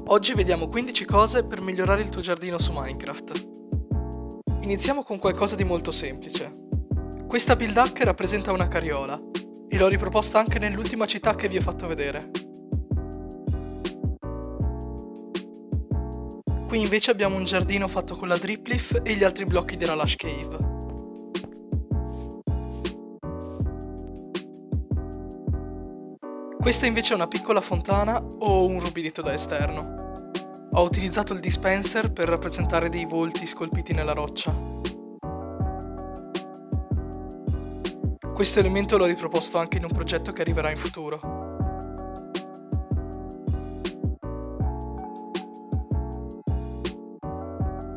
Oggi vediamo 15 cose per migliorare il tuo giardino su Minecraft. Iniziamo con qualcosa di molto semplice. Questa build hack rappresenta una carriola e l'ho riproposta anche nell'ultima città che vi ho fatto vedere. Qui invece abbiamo un giardino fatto con la drip leaf e gli altri blocchi della Lush Cave. Questa invece è una piccola fontana o un rubinetto da esterno. Ho utilizzato il dispenser per rappresentare dei volti scolpiti nella roccia. Questo elemento l'ho riproposto anche in un progetto che arriverà in futuro.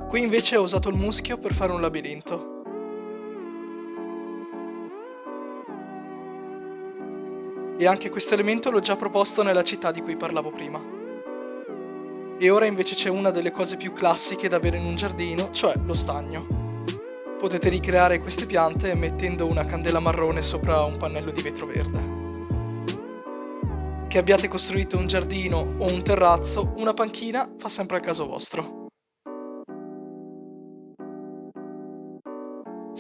Qui invece ho usato il muschio per fare un labirinto. E anche questo elemento l'ho già proposto nella città di cui parlavo prima. E ora invece c'è una delle cose più classiche da avere in un giardino, cioè lo stagno. Potete ricreare queste piante mettendo una candela marrone sopra un pannello di vetro verde. Che abbiate costruito un giardino o un terrazzo, una panchina fa sempre al caso vostro.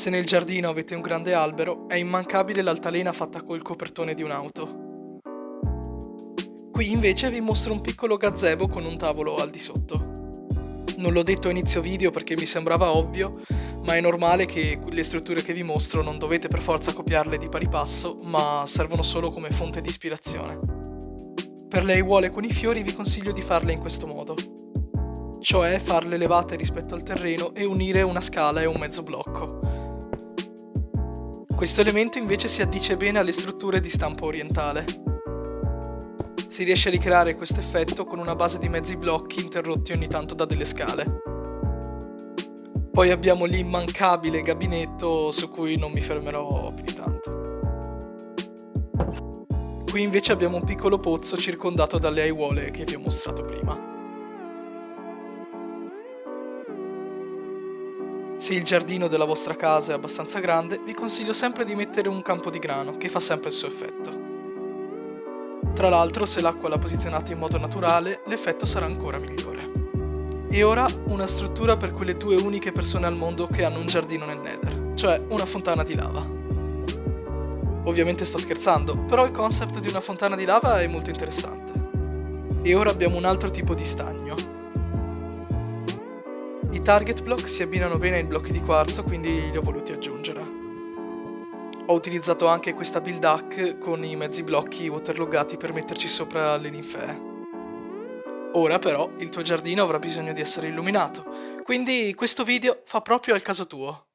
Se nel giardino avete un grande albero, è immancabile l'altalena fatta col copertone di un'auto. Qui invece vi mostro un piccolo gazebo con un tavolo al di sotto. Non l'ho detto a inizio video perché mi sembrava ovvio, ma è normale che le strutture che vi mostro non dovete per forza copiarle di pari passo, ma servono solo come fonte di ispirazione. Per le aiuole con i fiori vi consiglio di farle in questo modo, cioè farle elevate rispetto al terreno e unire una scala e un mezzo blocco. Questo elemento invece si addice bene alle strutture di stampo orientale. Si riesce a ricreare questo effetto con una base di mezzi blocchi interrotti ogni tanto da delle scale. Poi abbiamo l'immancabile gabinetto su cui non mi fermerò più di tanto. Qui invece abbiamo un piccolo pozzo circondato dalle aiuole che vi ho mostrato prima. Se il giardino della vostra casa è abbastanza grande, vi consiglio sempre di mettere un campo di grano, che fa sempre il suo effetto. Tra l'altro, se l'acqua la posizionate in modo naturale, l'effetto sarà ancora migliore. E ora una struttura per quelle due uniche persone al mondo che hanno un giardino nel Nether, cioè una fontana di lava. Ovviamente sto scherzando, però il concept di una fontana di lava è molto interessante. E ora abbiamo un altro tipo di stagno. I target block si abbinano bene ai blocchi di quarzo, quindi li ho voluti aggiungere. Ho utilizzato anche questa build hack con i mezzi blocchi waterloggati per metterci sopra le ninfee. Ora però il tuo giardino avrà bisogno di essere illuminato, quindi questo video fa proprio al caso tuo.